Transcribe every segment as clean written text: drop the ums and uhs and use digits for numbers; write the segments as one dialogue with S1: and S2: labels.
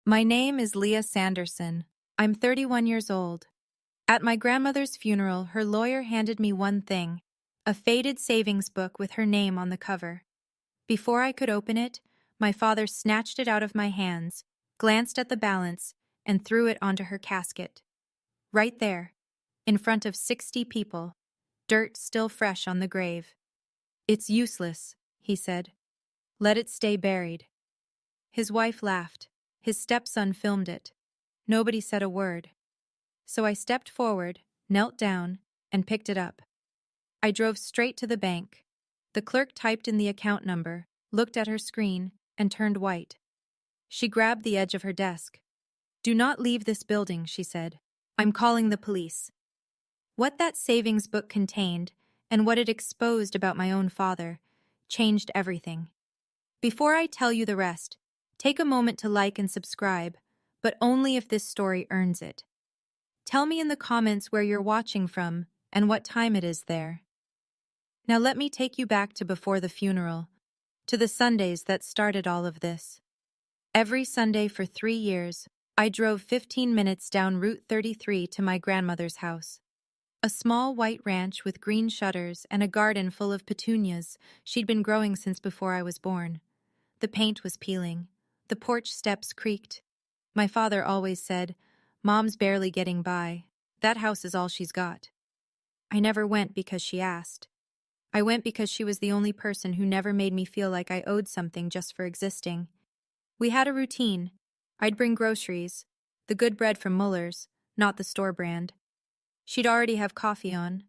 S1: My name is Leah Sanderson. I'm 31 years old. At my grandmother's funeral, her lawyer handed me one thing, a faded savings book with her name on the cover. Before I could open it, my father snatched it out of my hands, glanced at the balance, and threw it onto her casket. Right there, in front of 60 people, dirt still fresh on the grave. "It's useless," he said. "Let it stay buried." His wife laughed. His stepson filmed it. Nobody said a word. So I stepped forward, knelt down, and picked it up. I drove straight to the bank. The clerk typed in the account number, looked at her screen, and turned white. She grabbed the edge of her desk. "Do not leave this building," she said. "I'm calling the police." What that savings book contained, and what it exposed about my own father, changed everything. Before I tell you the rest, take a moment to like and subscribe, but only if this story earns it. Tell me in the comments where you're watching from and what time it is there. Now let me take you back to before the funeral, to the Sundays that started all of this. Every Sunday for 3 years, I drove 15 minutes down Route 33 to my grandmother's house. A small white ranch with green shutters and a garden full of petunias she'd been growing since before I was born. The paint was peeling. The porch steps creaked. My father always said, "Mom's barely getting by. That house is all she's got." I never went because she asked. I went because she was the only person who never made me feel like I owed something just for existing. We had a routine. I'd bring groceries, the good bread from Muller's, not the store brand. She'd already have coffee on.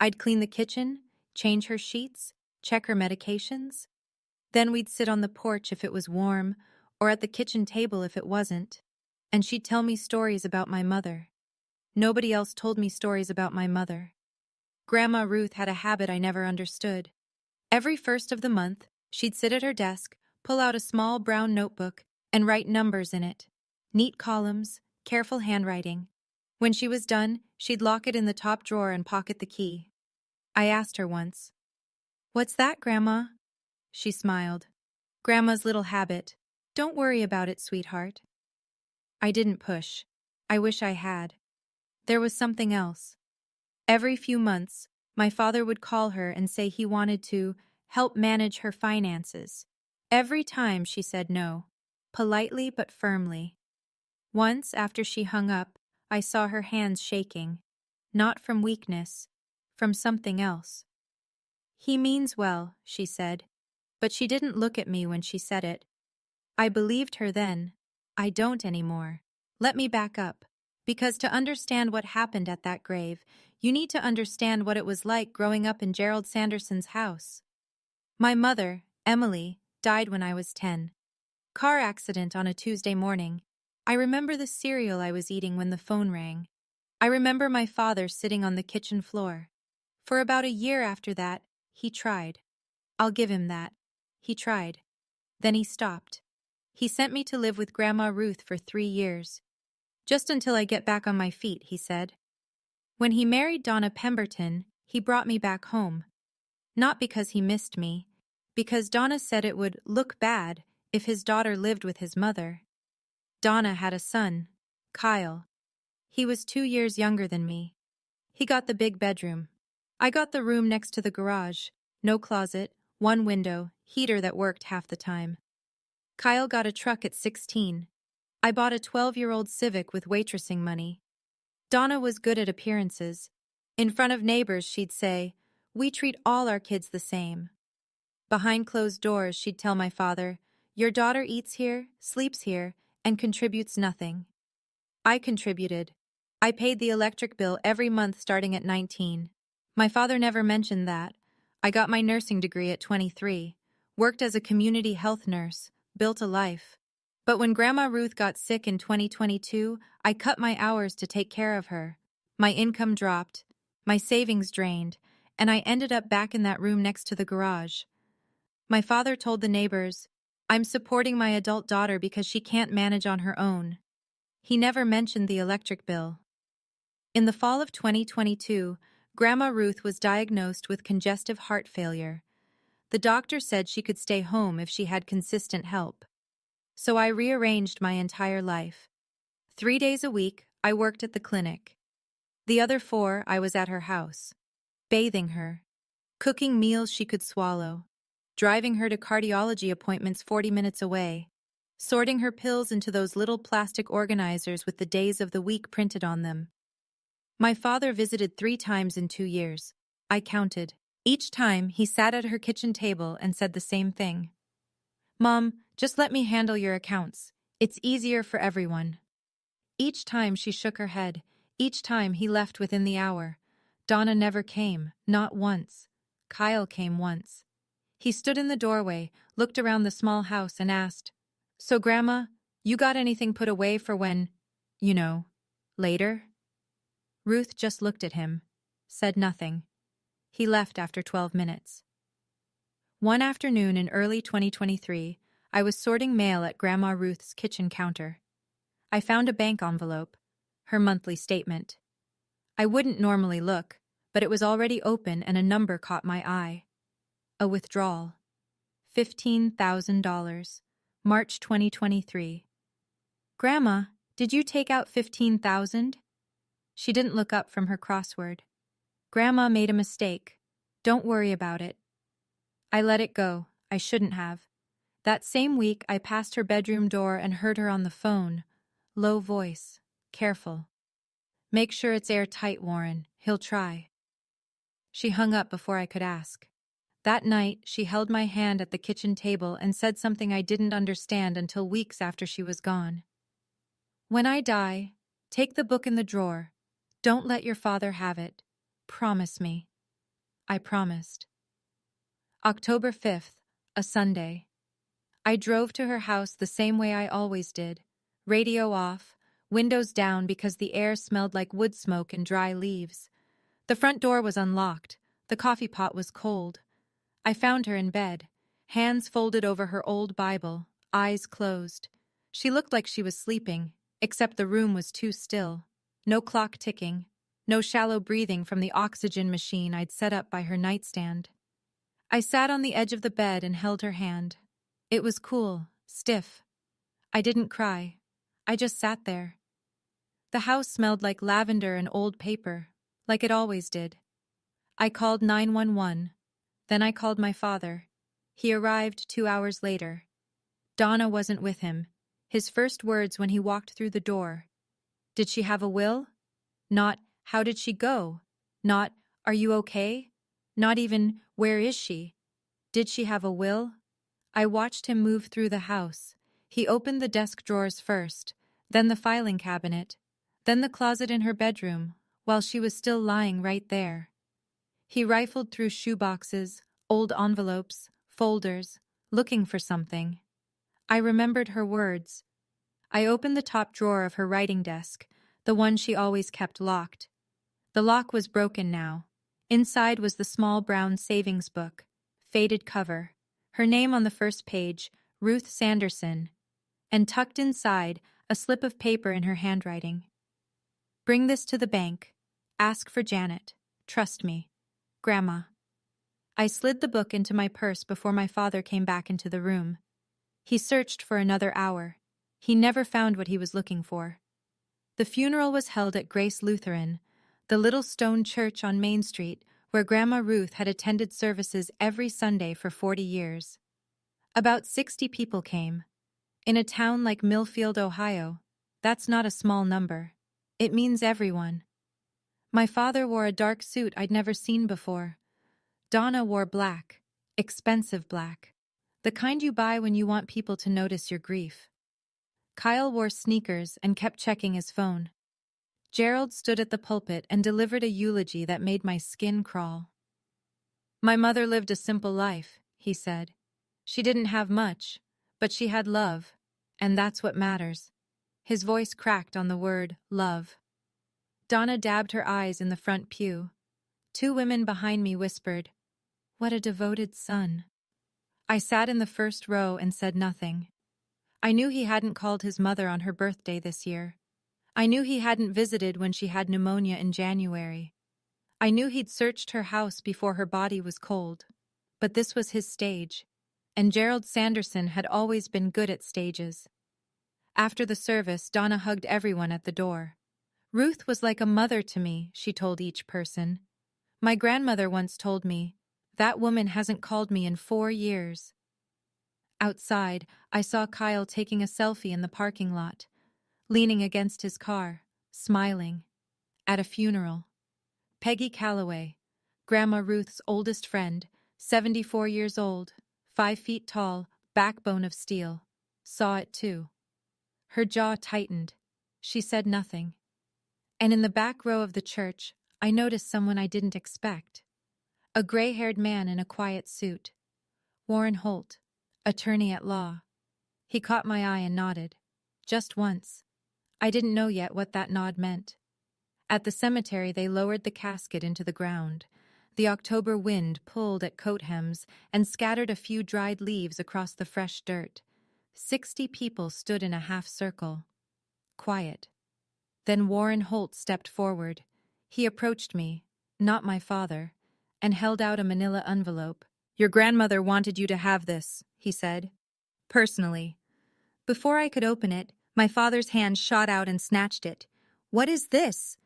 S1: I'd clean the kitchen, change her sheets, check her medications. Then we'd sit on the porch if it was warm, or at the kitchen table if it wasn't, and she'd tell me stories about my mother. Nobody else told me stories about my mother. Grandma Ruth had a habit I never understood. Every first of the month, she'd sit at her desk, pull out a small brown notebook, and write numbers in it. Neat columns, careful handwriting. When she was done, she'd lock it in the top drawer and pocket the key. I asked her once, "What's that, Grandma?" She smiled. "Grandma's little habit. Don't worry about it, sweetheart." I didn't push. I wish I had. There was something else. Every few months, my father would call her and say he wanted to help manage her finances. Every time she said no, politely but firmly. Once, after she hung up, I saw her hands shaking. Not from weakness, from something else. "He means well," she said, but she didn't look at me when she said it. I believed her then. I don't anymore. Let me back up. Because to understand what happened at that grave, you need to understand what it was like growing up in Gerald Sanderson's house. My mother, Emily, died when I was 10. Car accident on a Tuesday morning. I remember the cereal I was eating when the phone rang. I remember my father sitting on the kitchen floor. For about a year after that, he tried. I'll give him that. He tried. Then he stopped. He sent me to live with Grandma Ruth for 3 years. "Just until I get back on my feet," he said. When he married Donna Pemberton, he brought me back home. Not because he missed me, because Donna said it would look bad if his daughter lived with his mother. Donna had a son, Kyle. He was 2 years younger than me. He got the big bedroom. I got the room next to the garage. No closet, one window, heater that worked half the time. Kyle got a truck at 16. I bought a 12-year-old Civic with waitressing money. Donna was good at appearances. In front of neighbors, she'd say, "We treat all our kids the same." Behind closed doors, she'd tell my father, "Your daughter eats here, sleeps here, and contributes nothing." I contributed. I paid the electric bill every month starting at 19. My father never mentioned that. I got my nursing degree at 23, worked as a community health nurse, built a life. But when Grandma Ruth got sick in 2022, I cut my hours to take care of her. My income dropped, my savings drained, and I ended up back in that room next to the garage. My father told the neighbors, "I'm supporting my adult daughter because she can't manage on her own." He never mentioned the electric bill. In the fall of 2022, Grandma Ruth was diagnosed with congestive heart failure. The doctor said she could stay home if she had consistent help. So I rearranged my entire life. 3 days a week, I worked at the clinic. The other 4, I was at her house, bathing her, cooking meals she could swallow, driving her to cardiology appointments 40 minutes away, sorting her pills into those little plastic organizers with the days of the week printed on them. My father visited 3 times in 2 years. I counted. Each time, he sat at her kitchen table and said the same thing. "Mom, just let me handle your accounts. It's easier for everyone." Each time she shook her head. Each time he left within the hour. Donna never came, not once. Kyle came once. He stood in the doorway, looked around the small house and asked, "So, Grandma, you got anything put away for when, you know, later?" Ruth just looked at him, said nothing. He left after 12 minutes. One afternoon in early 2023, I was sorting mail at Grandma Ruth's kitchen counter. I found a bank envelope, her monthly statement. I wouldn't normally look, but it was already open and a number caught my eye. A withdrawal. $15,000. March 2023. "Grandma, did you take out 15,000?" She didn't look up from her crossword. "Grandma made a mistake. Don't worry about it." I let it go. I shouldn't have. That same week, I passed her bedroom door and heard her on the phone. Low voice. "Careful. Make sure it's airtight, Warren. He'll try." She hung up before I could ask. That night, she held my hand at the kitchen table and said something I didn't understand until weeks after she was gone. "When I die, take the book in the drawer. Don't let your father have it. Promise me." I promised. October 5th, a Sunday. I drove to her house the same way I always did. Radio off, windows down because the air smelled like wood smoke and dry leaves. The front door was unlocked. The coffee pot was cold. I found her in bed, hands folded over her old Bible, eyes closed. She looked like she was sleeping, except the room was too still. No clock ticking, no shallow breathing from the oxygen machine I'd set up by her nightstand. I sat on the edge of the bed and held her hand. It was cool, stiff. I didn't cry. I just sat there. The house smelled like lavender and old paper, like it always did. I called 911. Then I called my father. He arrived 2 hours later. Donna wasn't with him. His first words when he walked through the door. "Did she have a will?" Not, "How did she go?" Not, "Are you okay?" Not even, "Where is she?" Did she have a will? I watched him move through the house. He opened the desk drawers first, then the filing cabinet, then the closet in her bedroom, while she was still lying right there. He rifled through shoeboxes, old envelopes, folders, looking for something. I remembered her words. I opened the top drawer of her writing desk, the one she always kept locked. The lock was broken now. Inside was the small brown savings book, faded cover, her name on the first page, Ruth Sanderson, and tucked inside, a slip of paper in her handwriting. "Bring this to the bank. Ask for Janet. Trust me. Grandma." I slid the book into my purse before my father came back into the room. He searched for another hour. He never found what he was looking for. The funeral was held at Grace Lutheran, the little stone church on Main Street where Grandma Ruth had attended services every Sunday for 40 years. About 60 people came. In a town like Millfield, Ohio, that's not a small number. It means everyone. My father wore a dark suit I'd never seen before. Donna wore black, expensive black, the kind you buy when you want people to notice your grief. Kyle wore sneakers and kept checking his phone. Gerald stood at the pulpit and delivered a eulogy that made my skin crawl. "My mother lived a simple life," he said. "She didn't have much, but she had love, and that's what matters." His voice cracked on the word, love. Donna dabbed her eyes in the front pew. 2 women behind me whispered, "What a devoted son." I sat in the first row and said nothing. I knew he hadn't called his mother on her birthday this year. I knew he hadn't visited when she had pneumonia in January. I knew he'd searched her house before her body was cold. But this was his stage. and Gerald Sanderson had always been good at stages. After the service, Donna hugged everyone at the door. Ruth was like a mother to me, she told each person. My grandmother once told me, that woman hasn't called me in 4 years. Outside, I saw Kyle taking a selfie in the parking lot, leaning against his car, smiling. At a funeral. Peggy Calloway, Grandma Ruth's oldest friend, 74 years old, 5 feet tall, backbone of steel, saw it too. Her jaw tightened. She said nothing. And in the back row of the church, I noticed someone I didn't expect. A gray-haired man in a quiet suit. Warren Holt, attorney at law. He caught my eye and nodded. Just once. I didn't know yet what that nod meant. At the cemetery, they lowered the casket into the ground. The October wind pulled at coat hems and scattered a few dried leaves across the fresh dirt. 60 people stood in a half circle. Quiet. Then Warren Holt stepped forward. He approached me, not my father, and held out a manila envelope. Your grandmother wanted you to have this, he said. Personally. Before I could open it, my father's hand shot out and snatched it. What is this?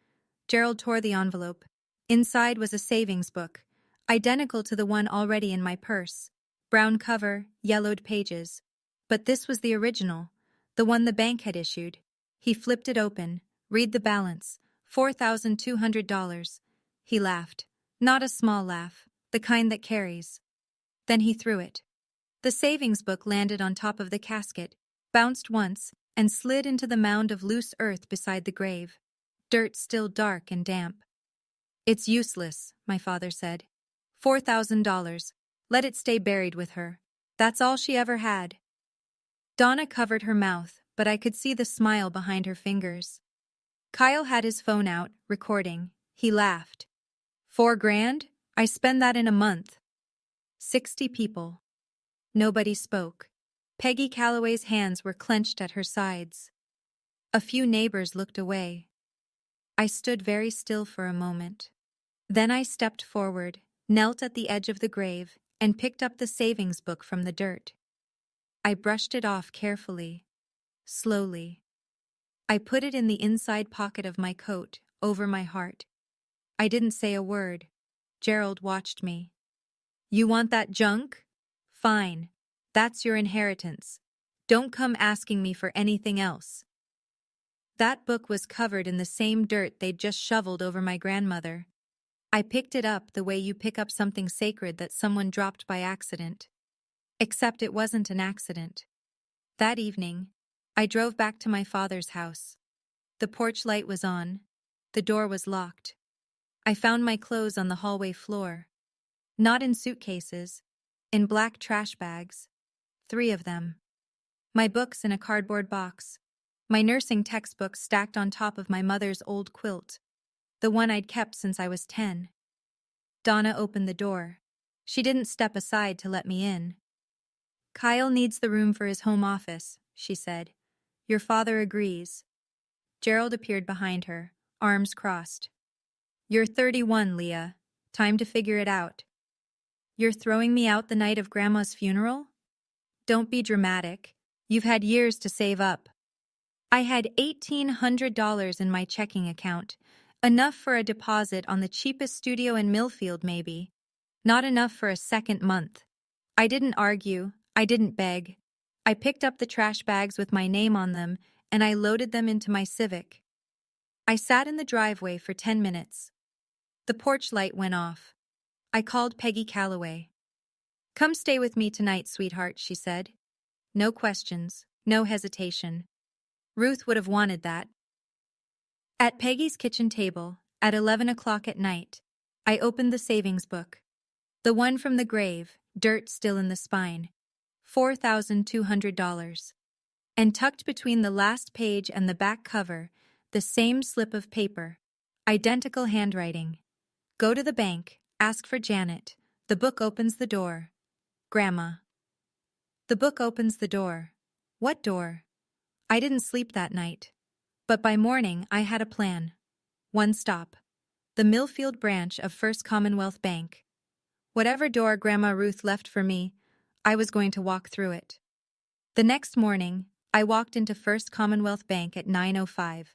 S1: Gerald tore the envelope. Inside was a savings book, identical to the one already in my purse. Brown cover, yellowed pages. But this was the original, the one the bank had issued. He flipped it open. Read the balance. $4,200. He laughed. Not a small laugh, the kind that carries. Then he threw it. The savings book landed on top of the casket, bounced once, and slid into the mound of loose earth beside the grave. Dirt still dark and damp. It's useless, my father said. $4,000. Let it stay buried with her. That's all she ever had. Donna covered her mouth, but I could see the smile behind her fingers. Kyle had his phone out, recording. He laughed. $4,000? I spend that in a month. 60 people. Nobody spoke. Peggy Calloway's hands were clenched at her sides. A few neighbors looked away. I stood very still for a moment. Then I stepped forward, knelt at the edge of the grave, and picked up the savings book from the dirt. I brushed it off carefully, slowly. I put it in the inside pocket of my coat, over my heart. I didn't say a word. Gerald watched me. You want that junk? Fine. That's your inheritance. Don't come asking me for anything else. That book was covered in the same dirt they'd just shoveled over my grandmother. I picked it up the way you pick up something sacred that someone dropped by accident. Except it wasn't an accident. That evening, I drove back to my father's house. The porch light was on. The door was locked. I found my clothes on the hallway floor. Not in suitcases, in black trash bags. 3 of them. My books in a cardboard box. My nursing textbook stacked on top of my mother's old quilt, the one I'd kept since I was 10. Donna opened the door. She didn't step aside to let me in. Kyle needs the room for his home office, she said. Your father agrees. Gerald appeared behind her, arms crossed. You're 31, Leah. Time to figure it out. You're throwing me out the night of Grandma's funeral? Don't be dramatic. You've had years to save up. I had $1,800 in my checking account, enough for a deposit on the cheapest studio in Millfield maybe, not enough for a second month. I didn't argue, I didn't beg. I picked up the trash bags with my name on them and I loaded them into my Civic. I sat in the driveway for 10 minutes. The porch light went off. I called Peggy Calloway. Come stay with me tonight, sweetheart, she said. No questions, no hesitation. Ruth would have wanted that. At Peggy's kitchen table, at 11 o'clock at night, I opened the savings book. The one from the grave, dirt still in the spine. $4,200. And tucked between the last page and the back cover, the same slip of paper, identical handwriting. Go to the bank, ask for Janet. The book opens the door. Grandma. The book opens the door. What door? I didn't sleep that night. But by morning, I had a plan. One stop. The Millfield branch of First Commonwealth Bank. Whatever door Grandma Ruth left for me, I was going to walk through it. The next morning, I walked into First Commonwealth Bank at 9:05.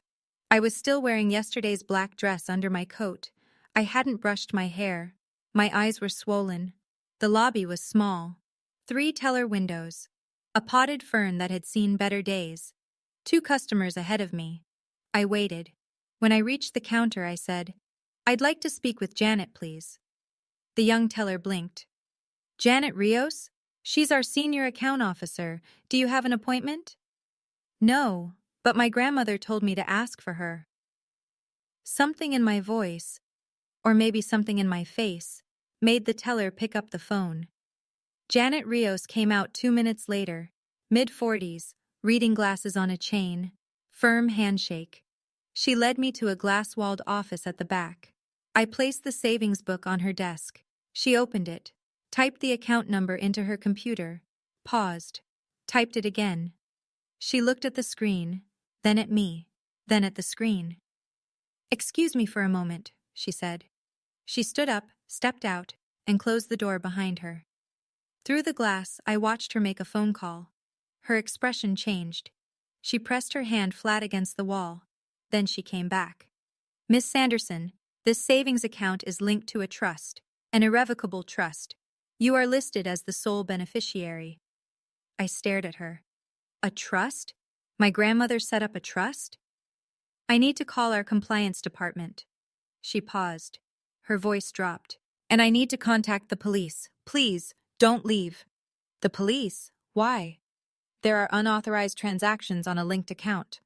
S1: I was still wearing yesterday's black dress under my coat. I hadn't brushed my hair. My eyes were swollen. The lobby was small. 3 teller windows. A potted fern that had seen better days. 2 customers ahead of me. I waited. When I reached the counter, I said, "I'd like to speak with Janet, please." The young teller blinked. "Janet Rios? She's our senior account officer. Do you have an appointment?" "No, but my grandmother told me to ask for her." Something in my voice, or maybe something in my face, made the teller pick up the phone. Janet Rios came out 2 minutes later, mid-40s, reading glasses on a chain, firm handshake. She led me to a glass-walled office at the back. I placed the savings book on her desk. She opened it, typed the account number into her computer, paused, typed it again. She looked at the screen, then at me, then at the screen. "Excuse me for a moment," she said. She stood up, stepped out, and closed the door behind her. Through the glass, I watched her make a phone call. Her expression changed. She pressed her hand flat against the wall. Then she came back. "Miss Sanderson, this savings account is linked to a trust, an irrevocable trust. You are listed as the sole beneficiary." I stared at her. "A trust? My grandmother set up a trust?" "I need to call our compliance department." She paused. Her voice dropped. "And I need to contact the police. Please, don't leave." "The police? Why?" "There are unauthorized transactions on a linked account.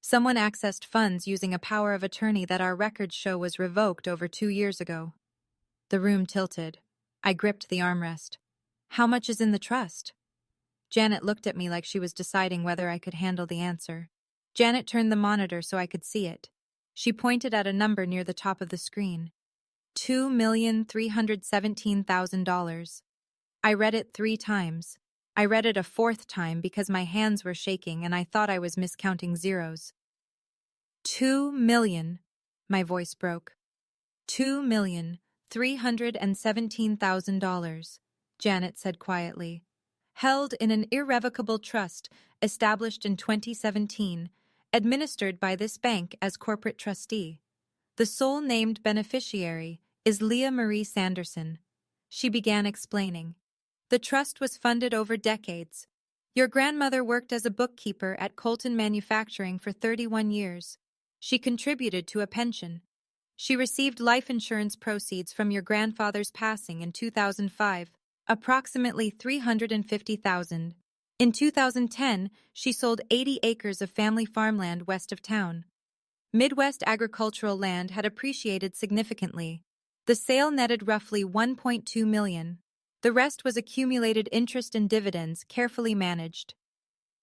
S1: Someone accessed funds using a power of attorney that our records show was revoked over 2 years ago." The room tilted. I gripped the armrest. "How much is in the trust?" Janet looked at me like she was deciding whether I could handle the answer. Janet turned the monitor so I could see it. She pointed at a number near the top of the screen. $2,317,000. I read it 3 times. I read it a 4th time because my hands were shaking and I thought I was miscounting zeros. 2 million, my voice broke. $2,317,000, Janet said quietly. Held in an irrevocable trust established in 2017, administered by this bank as corporate trustee. The sole named beneficiary is Leah Marie Sanderson. She began explaining. The trust was funded over decades. Your grandmother worked as a bookkeeper at Colton Manufacturing for 31 years. She contributed to a pension. She received life insurance proceeds from your grandfather's passing in 2005, approximately $350,000. In 2010, she sold 80 acres of family farmland west of town. Midwest agricultural land had appreciated significantly. The sale netted roughly $1.2 million. The rest was accumulated interest and dividends carefully managed.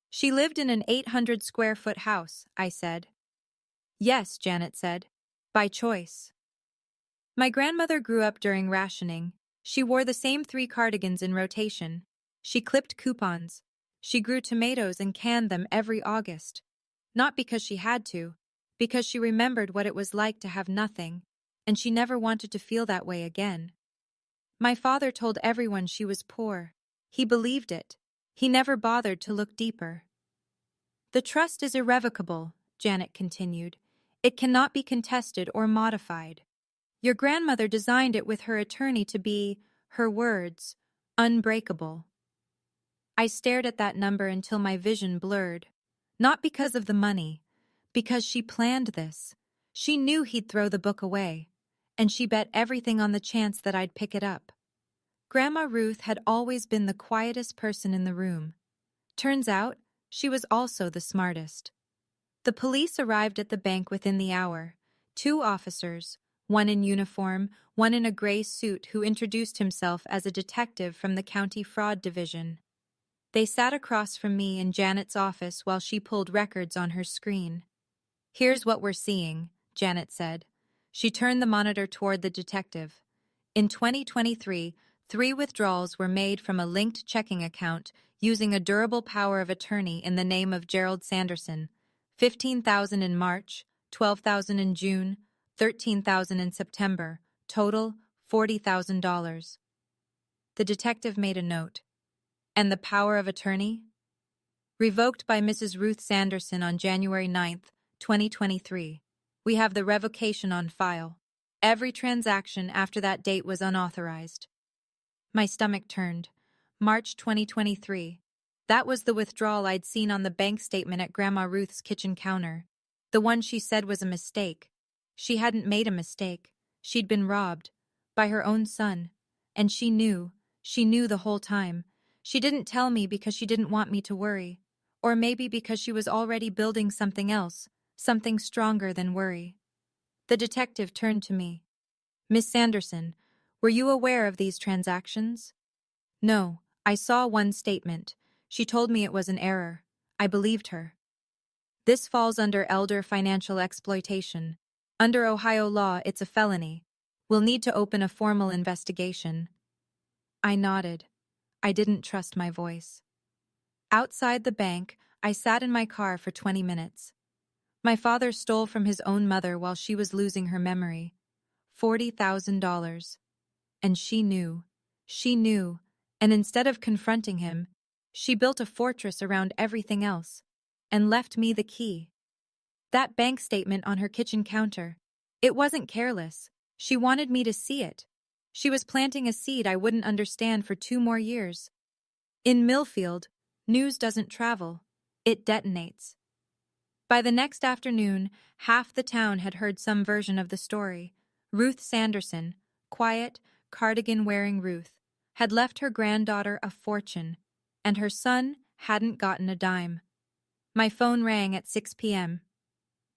S1: She lived in an 800-square-foot house, I said. Yes, Janet said. By choice. My grandmother grew up during rationing. She wore the same 3 cardigans in rotation. She clipped coupons. She grew tomatoes and canned them every August. Not because she had to, because she remembered what it was like to have nothing, and she never wanted to feel that way again. My father told everyone she was poor. He believed it. He never bothered to look deeper. The trust is irrevocable, Janet continued. It cannot be contested or modified. Your grandmother designed it with her attorney to be, her words, unbreakable. I stared at that number until my vision blurred. Not because of the money, because she planned this. She knew he'd throw the book away, and she bet everything on the chance that I'd pick it up. Grandma Ruth had always been the quietest person in the room. Turns out, she was also the smartest. The police arrived at the bank within the hour. 2 officers, one in uniform, one in a gray suit, who introduced himself as a detective from the County Fraud Division. They sat across from me in Janet's office while she pulled records on her screen. Here's what we're seeing, Janet said. She turned the monitor toward the detective. In 2023, 3 withdrawals were made from a linked checking account using a durable power of attorney in the name of Gerald Sanderson. $15,000 in March, $12,000 in June, $13,000 in September, total $40,000. The detective made a note. And the power of attorney? Revoked by Mrs. Ruth Sanderson on January 9th, 2023. We have the revocation on file. Every transaction after that date was unauthorized. My stomach turned. March 2023. That was the withdrawal I'd seen on the bank statement at Grandma Ruth's kitchen counter. The one she said was a mistake. She hadn't made a mistake. She'd been robbed. By her own son. And she knew. She knew the whole time. She didn't tell me because she didn't want me to worry. Or maybe because she was already building something else. Something stronger than worry. The detective turned to me. Miss Sanderson, were you aware of these transactions? No, I saw one statement. She told me it was an error. I believed her. This falls under elder financial exploitation. Under Ohio law, it's a felony. We'll need to open a formal investigation. I nodded. I didn't trust my voice. Outside the bank, I sat in my car for 20 minutes. My father stole from his own mother while she was losing her memory. $40,000. And she knew. She knew. And instead of confronting him, she built a fortress around everything else and left me the key. That bank statement on her kitchen counter. It wasn't careless. She wanted me to see it. She was planting a seed I wouldn't understand for 2 more years. In Millfield, news doesn't travel. It detonates. By the next afternoon, half the town had heard some version of the story. Ruth Sanderson, quiet, cardigan-wearing Ruth, had left her granddaughter a fortune, and her son hadn't gotten a dime. My phone rang at 6 p.m.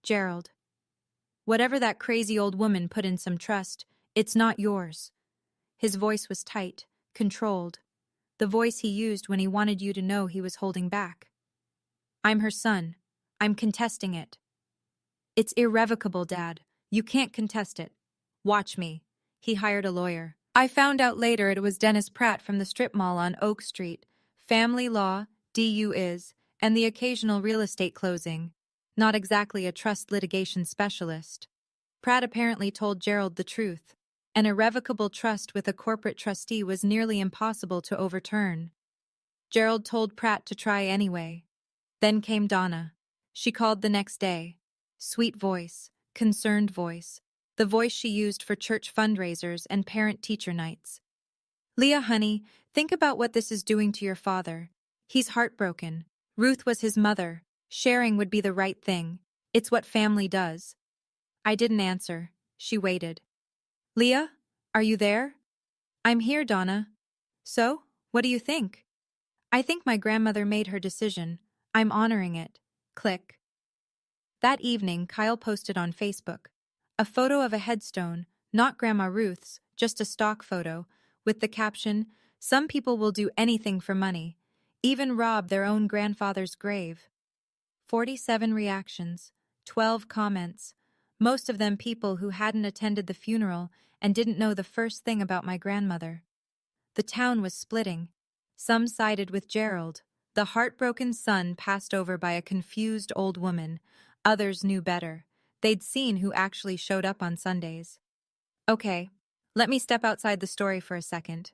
S1: Gerald. Whatever that crazy old woman put in some trust, it's not yours. His voice was tight, controlled. The voice he used when he wanted you to know he was holding back. I'm her son. I'm contesting it. It's irrevocable, Dad. You can't contest it. Watch me. He hired a lawyer. I found out later it was Dennis Pratt from the strip mall on Oak Street. Family law, DU is, and the occasional real estate closing. Not exactly a trust litigation specialist. Pratt apparently told Gerald the truth. An irrevocable trust with a corporate trustee was nearly impossible to overturn. Gerald told Pratt to try anyway. Then came Donna. She called the next day. Sweet voice, concerned voice, the voice she used for church fundraisers and parent-teacher nights. Leah, honey, think about what this is doing to your father. He's heartbroken. Ruth was his mother. Sharing would be the right thing. It's what family does. I didn't answer. She waited. Leah, are you there? I'm here, Donna. So, what do you think? I think my grandmother made her decision. I'm honoring it. Click. That evening, Kyle posted on Facebook a photo of a headstone, not Grandma Ruth's, just a stock photo, with the caption, "Some people will do anything for money, even rob their own grandfather's grave." 47 reactions, 12 comments, most of them people who hadn't attended the funeral and didn't know the first thing about my grandmother. The town was splitting. Some sided with Gerald. The heartbroken son passed over by a confused old woman. Others knew better. They'd seen who actually showed up on Sundays. Okay, let me step outside the story for a second.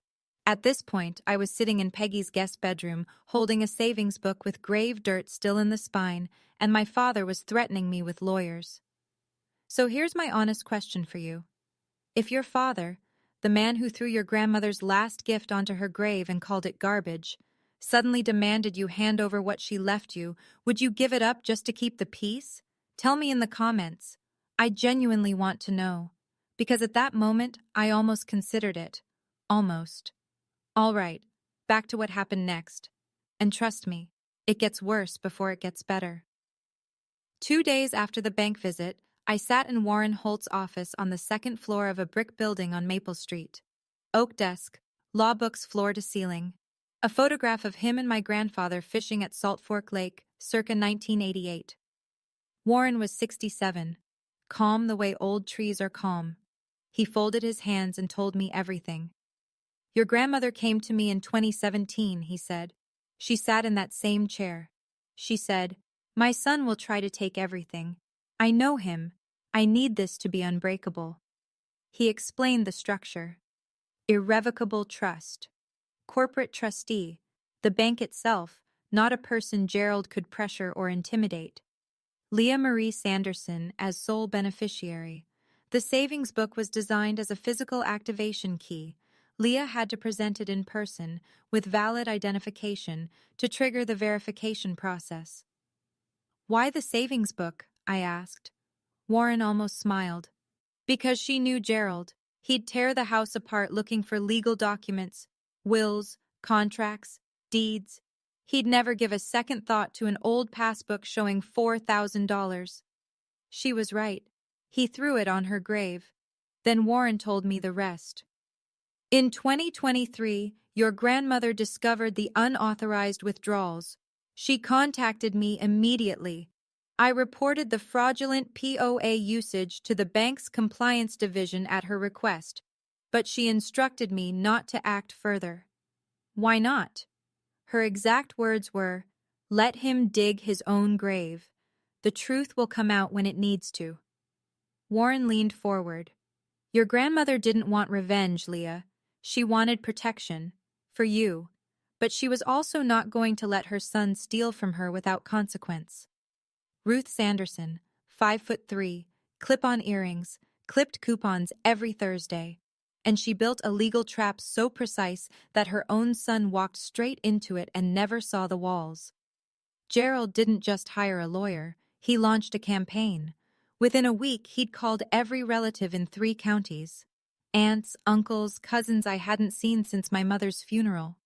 S1: At this point, I was sitting in Peggy's guest bedroom, holding a savings book with grave dirt still in the spine, and my father was threatening me with lawyers. So here's my honest question for you. If your father, the man who threw your grandmother's last gift onto her grave and called it garbage, suddenly demanded you hand over what she left you, would you give it up just to keep the peace? Tell me in the comments. I genuinely want to know. Because at that moment, I almost considered it. Almost. All right, back to what happened next. And trust me, it gets worse before it gets better. 2 days after the bank visit, I sat in Warren Holt's office on the second floor of a brick building on Maple Street. Oak desk, law books floor to ceiling. A photograph of him and my grandfather fishing at Salt Fork Lake, circa 1988. Warren was 67, calm the way old trees are calm. He folded his hands and told me everything. Your grandmother came to me in 2017, he said. She sat in that same chair. She said, "My son will try to take everything. I know him. I need this to be unbreakable." He explained the structure. Irrevocable trust. Corporate trustee. the bank itself, not a person Gerald could pressure or intimidate. Leah Marie Sanderson as sole beneficiary. The savings book was designed as a physical activation key. Leah had to present it in person, with valid identification, to trigger the verification process. "Why the savings book?" I asked. Warren almost smiled. Because she knew Gerald. He'd tear the house apart looking for legal documents, wills, contracts, deeds. He'd never give a second thought to an old passbook showing $4,000. She was right. He threw it on her grave. Then Warren told me the rest. "In 2023, your grandmother discovered the unauthorized withdrawals. She contacted me immediately. I reported the fraudulent POA usage to the bank's compliance division at her request, but she instructed me not to act further." "Why not?" Her exact words were, "Let him dig his own grave. The truth will come out when it needs to." Warren leaned forward. "Your grandmother didn't want revenge, Leah. She wanted protection. For you. But she was also not going to let her son steal from her without consequence." Ruth Sanderson, 5'3", clip-on earrings, clipped coupons every Thursday. And she built a legal trap so precise that her own son walked straight into it and never saw the walls. Gerald didn't just hire a lawyer, he launched a campaign. Within a week, he'd called every relative in 3 counties. Aunts, uncles, cousins I hadn't seen since my mother's funeral.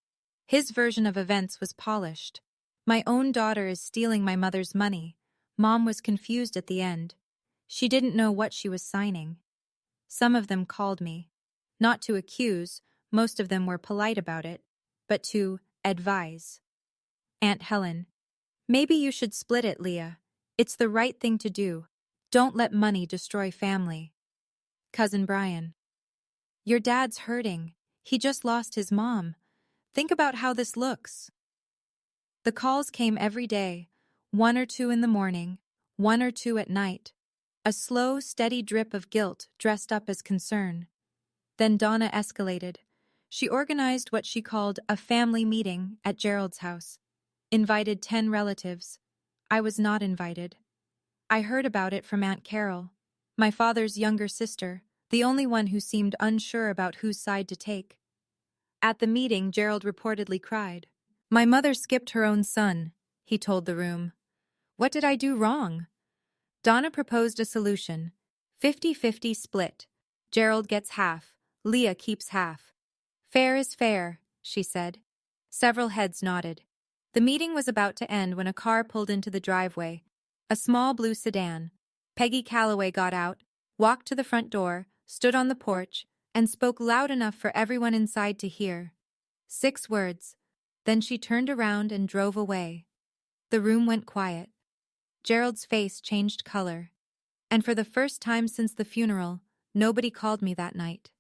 S1: His version of events was polished. "My own daughter is stealing my mother's money." Mom was confused at the end. She didn't know what she was signing. Some of them called me. Not to accuse, most of them were polite about it, but to advise. "Aunt Helen, maybe you should split it, Leah. It's the right thing to do. Don't let money destroy family." Cousin Brian, "Your dad's hurting. He just lost his mom. Think about how this looks." The calls came every day, 1 or 2 in the morning, 1 or 2 at night. A slow, steady drip of guilt dressed up as concern. Then Donna escalated. She organized what she called a family meeting at Gerald's house. Invited 10 relatives. I was not invited. I heard about it from Aunt Carol, my father's younger sister, the only one who seemed unsure about whose side to take. At the meeting, Gerald reportedly cried. "My mother skipped her own son," he told the room. "What did I do wrong?" Donna proposed a solution. 50-50 split. Gerald gets half. Leah keeps half. "Fair is fair," she said. Several heads nodded. The meeting was about to end when a car pulled into the driveway. A small blue sedan. Peggy Calloway got out, walked to the front door, stood on the porch, and spoke loud enough for everyone inside to hear. 6 words. Then she turned around and drove away. The room went quiet. Gerald's face changed color. And for the first time since the funeral, nobody called me that night.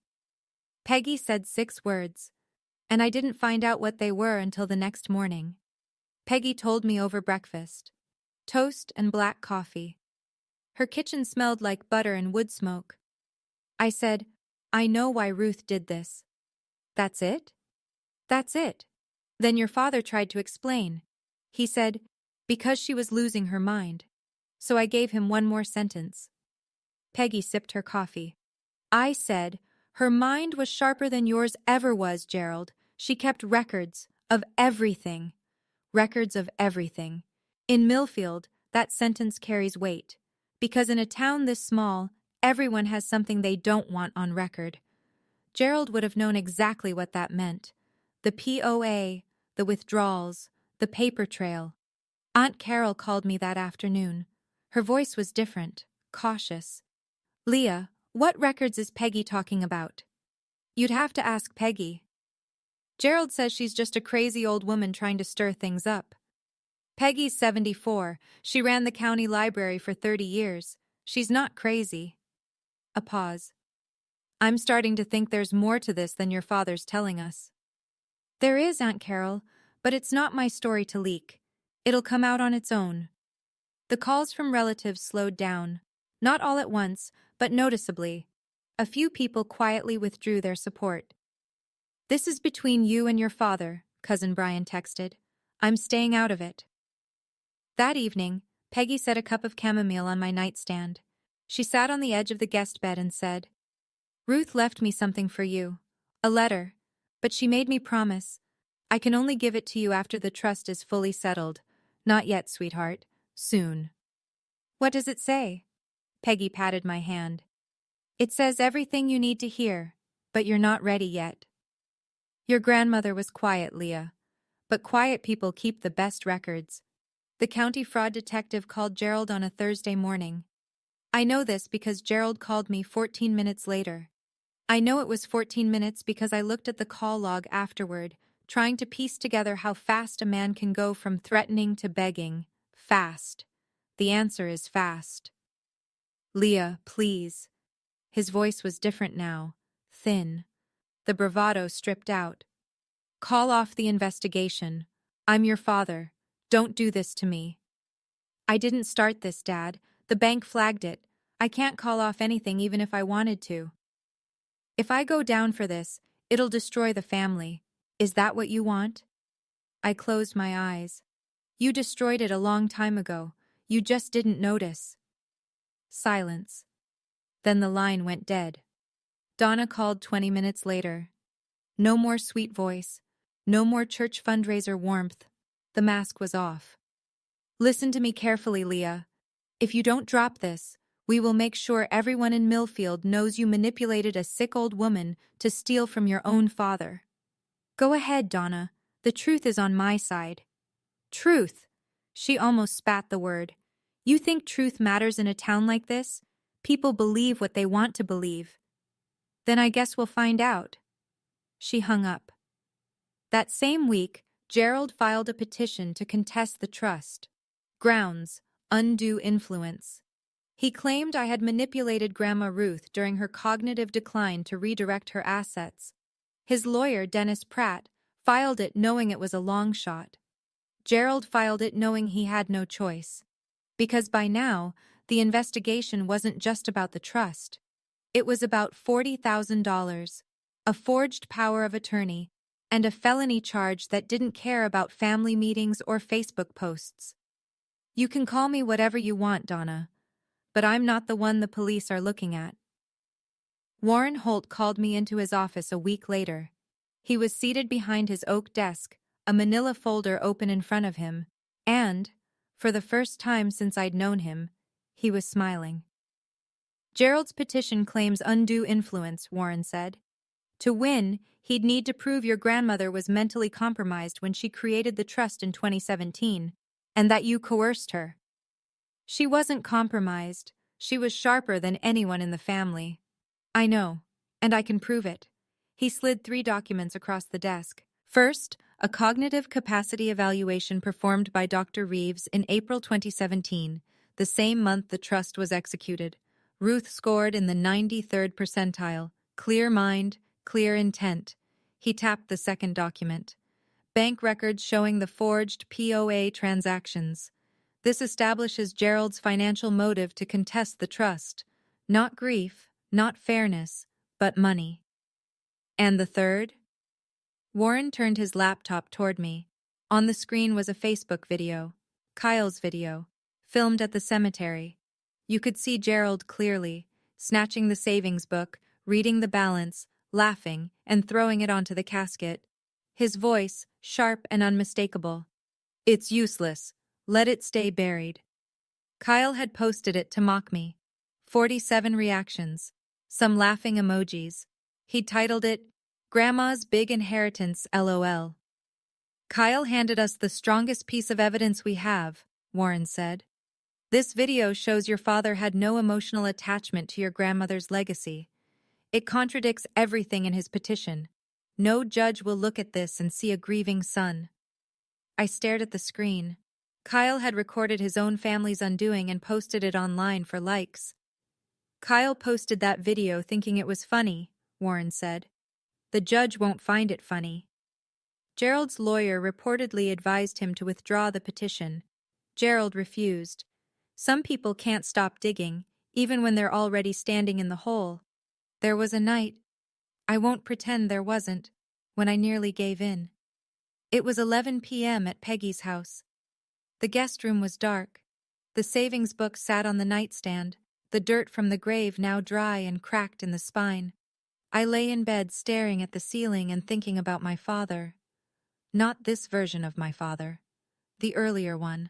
S1: Peggy said 6 words, and I didn't find out what they were until the next morning. Peggy told me over breakfast. Toast and black coffee. Her kitchen smelled like butter and wood smoke. I said, "I know why Ruth did this." "That's it?" "That's it." Then your father tried to explain. He said, "Because she was losing her mind." So I gave him one more sentence. Peggy sipped her coffee. I said, "Her mind was sharper than yours ever was, Gerald. She kept records of everything." Records of everything. In Millfield, that sentence carries weight. Because in a town this small, everyone has something they don't want on record. Gerald would have known exactly what that meant. The POA, the withdrawals, the paper trail. Aunt Carol called me that afternoon. Her voice was different, cautious. "Leah, what records is Peggy talking about?" "You'd have to ask Peggy." Gerald says she's just a crazy old woman trying to stir things up. Peggy's 74. She ran the county library for 30 years. She's not crazy. A pause. "I'm starting to think there's more to this than your father's telling us." "There is, Aunt Carol, but it's not my story to leak. It'll come out on its own." The calls from relatives slowed down. Not all at once, but noticeably. A few people quietly withdrew their support. "This is between you and your father," Cousin Brian texted. I'm staying out of it. That evening, Peggy set a cup of chamomile on my nightstand. She sat on the edge of the guest bed and said, Ruth left me something for you. A letter. But she made me promise. I can only give it to you after the trust is fully settled. Not yet, sweetheart. Soon. What does it say? Peggy patted my hand. It says everything you need to hear, but you're not ready yet. Your grandmother was quiet, Leah. But quiet people keep the best records. The county fraud detective called Gerald on a Thursday morning. I know this because Gerald called me 14 minutes later. I know it was 14 minutes because I looked at the call log afterward, trying to piece together how fast a man can go from threatening to begging. Fast. The answer is fast. Leah, please. His voice was different now, thin. The bravado stripped out. Call off the investigation. I'm your father. Don't do this to me. I didn't start this, Dad. The bank flagged it. I can't call off anything even if I wanted to. If I go down for this, it'll destroy the family. Is that what you want? I closed my eyes. You destroyed it a long time ago. You just didn't notice. Silence. Then the line went dead. Donna called 20 minutes later. No more sweet voice. No more church fundraiser warmth. The mask was off. Listen to me carefully, Leah. If you don't drop this, we will make sure everyone in Millfield knows you manipulated a sick old woman to steal from your own father. Go ahead, Donna. The truth is on my side. Truth. She almost spat the word. You think truth matters in a town like this? People believe what they want to believe. Then I guess we'll find out. She hung up. That same week, Gerald filed a petition to contest the trust. Grounds: undue influence. He claimed I had manipulated Grandma Ruth during her cognitive decline to redirect her assets. His lawyer, Dennis Pratt, filed it knowing it was a long shot. Gerald filed it knowing he had no choice. Because by now, the investigation wasn't just about the trust. It was about $40,000, a forged power of attorney, and a felony charge that didn't care about family meetings or Facebook posts. You can call me whatever you want, Donna, but I'm not the one the police are looking at. Warren Holt called me into his office a week later. He was seated behind his oak desk, a manila folder open in front of him, and, for the first time since I'd known him, he was smiling. Gerald's petition claims undue influence, Warren said. To win, he'd need to prove your grandmother was mentally compromised when she created the trust in 2017, and that you coerced her. She wasn't compromised. She was sharper than anyone in the family. I know, and I can prove it. He slid 3 documents across the desk. First, a cognitive capacity evaluation performed by Dr. Reeves in April 2017, the same month the trust was executed. Ruth scored in the 93rd percentile. Clear mind, clear intent. He tapped the second document. Bank records showing the forged POA transactions. This establishes Gerald's financial motive to contest the trust. Not grief, not fairness, but money. And the third? Warren turned his laptop toward me. On the screen was a Facebook video. Kyle's video. Filmed at the cemetery. You could see Gerald clearly, snatching the savings book, reading the balance, laughing, and throwing it onto the casket. His voice, sharp and unmistakable. It's useless. Let it stay buried. Kyle had posted it to mock me. 47 reactions. Some laughing emojis. He'd titled it, Grandma's Big Inheritance, LOL. Kyle handed us the strongest piece of evidence we have, Warren said. This video shows your father had no emotional attachment to your grandmother's legacy. It contradicts everything in his petition. No judge will look at this and see a grieving son. I stared at the screen. Kyle had recorded his own family's undoing and posted it online for likes. Kyle posted that video thinking it was funny, Warren said. The judge won't find it funny. Gerald's lawyer reportedly advised him to withdraw the petition. Gerald refused. Some people can't stop digging, even when they're already standing in the hole. There was a night, I won't pretend there wasn't, when I nearly gave in. It was 11 p.m. at Peggy's house. The guest room was dark. The savings book sat on the nightstand, the dirt from the grave now dry and cracked in the spine. I lay in bed staring at the ceiling and thinking about my father. Not this version of my father. The earlier one.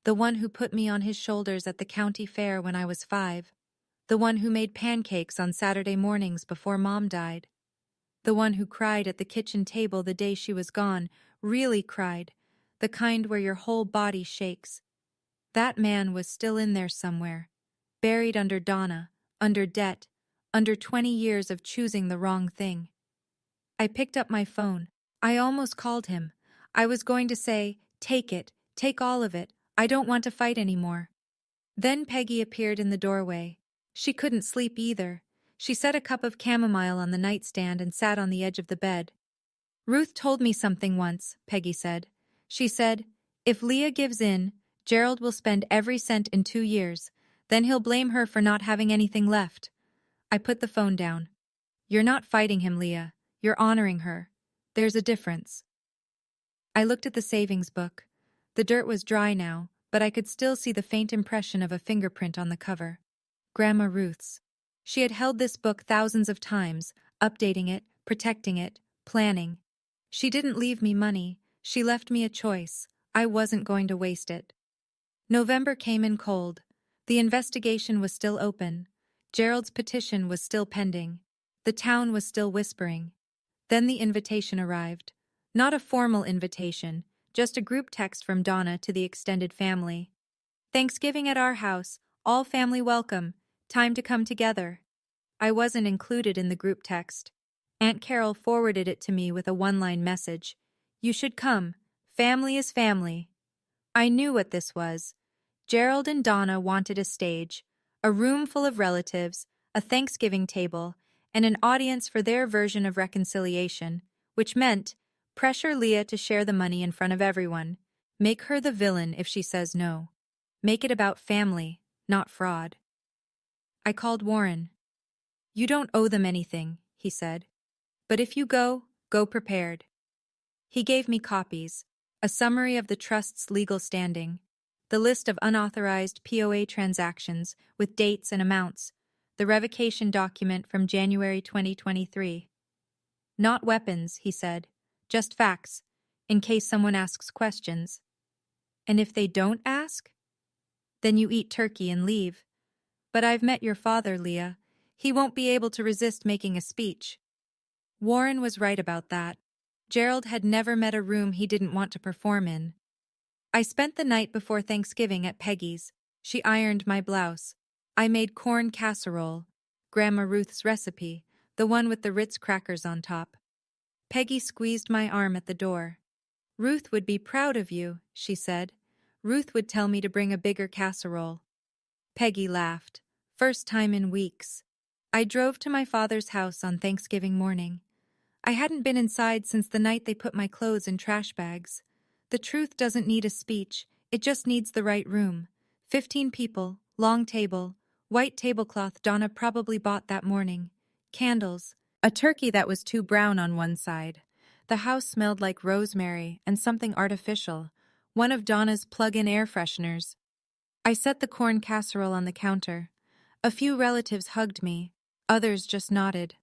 S1: The one who put me on his shoulders at the county fair when I was 5. The one who made pancakes on Saturday mornings before Mom died. The one who cried at the kitchen table the day she was gone, really cried, the kind where your whole body shakes. That man was still in there somewhere, buried under Donna, under debt, under 20 years of choosing the wrong thing. I picked up my phone. I almost called him. I was going to say, take it, take all of it, I don't want to fight anymore. Then Peggy appeared in the doorway. She couldn't sleep either. She set a cup of chamomile on the nightstand and sat on the edge of the bed. Ruth told me something once, Peggy said. She said, if Leah gives in, Gerald will spend every cent in 2 years. Then he'll blame her for not having anything left. I put the phone down. You're not fighting him, Leah. You're honoring her. There's a difference. I looked at the savings book. The dirt was dry now, but I could still see the faint impression of a fingerprint on the cover. Grandma Ruth's. She had held this book thousands of times, updating it, protecting it, planning. She didn't leave me money. She left me a choice. I wasn't going to waste it. November came in cold. The investigation was still open. Gerald's petition was still pending. The town was still whispering. Then the invitation arrived. Not a formal invitation, just a group text from Donna to the extended family. Thanksgiving at our house, all family welcome, time to come together. I wasn't included in the group text. Aunt Carol forwarded it to me with a one-line message. You should come. Family is family. I knew what this was. Gerald and Donna wanted a stage, a room full of relatives, a Thanksgiving table, and an audience for their version of reconciliation, which meant pressure Leah to share the money in front of everyone. Make her the villain if she says no. Make it about family, not fraud. I called Warren. You don't owe them anything, he said. But if you go, go prepared. He gave me copies, a summary of the trust's legal standing, the list of unauthorized POA transactions with dates and amounts, the revocation document from January 2023. Not weapons, he said, just facts, in case someone asks questions. And if they don't ask? Then you eat turkey and leave. But I've met your father, Leah. He won't be able to resist making a speech. Warren was right about that. Gerald had never met a room he didn't want to perform in. I spent the night before Thanksgiving at Peggy's. She ironed my blouse. I made corn casserole, Grandma Ruth's recipe, the one with the Ritz crackers on top. Peggy squeezed my arm at the door. Ruth would be proud of you, she said. Ruth would tell me to bring a bigger casserole. Peggy laughed. First time in weeks. I drove to my father's house on Thanksgiving morning. I hadn't been inside since the night they put my clothes in trash bags. The truth doesn't need a speech, it just needs the right room. 15 people, long table, white tablecloth Donna probably bought that morning, candles, a turkey that was too brown on one side. The house smelled like rosemary and something artificial, one of Donna's plug-in air fresheners. I set the corn casserole on the counter. A few relatives hugged me, others just nodded.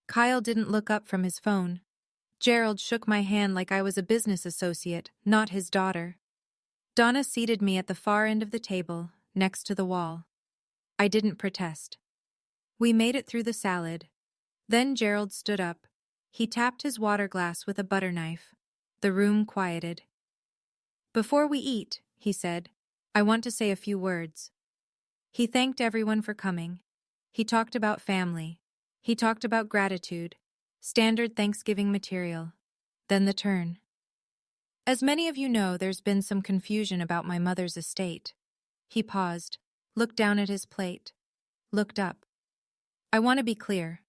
S1: Kyle didn't look up from his phone. Gerald shook my hand like I was a business associate, not his daughter. Donna seated me at the far end of the table, next to the wall. I didn't protest. We made it through the salad. Then Gerald stood up. He tapped his water glass with a butter knife. The room quieted. Before we eat, he said, I want to say a few words. He thanked everyone for coming. He talked about family. He talked about gratitude. Standard Thanksgiving material. Then the turn. As many of you know, there's been some confusion about my mother's estate. He paused, looked down at his plate, looked up. I want to be clear.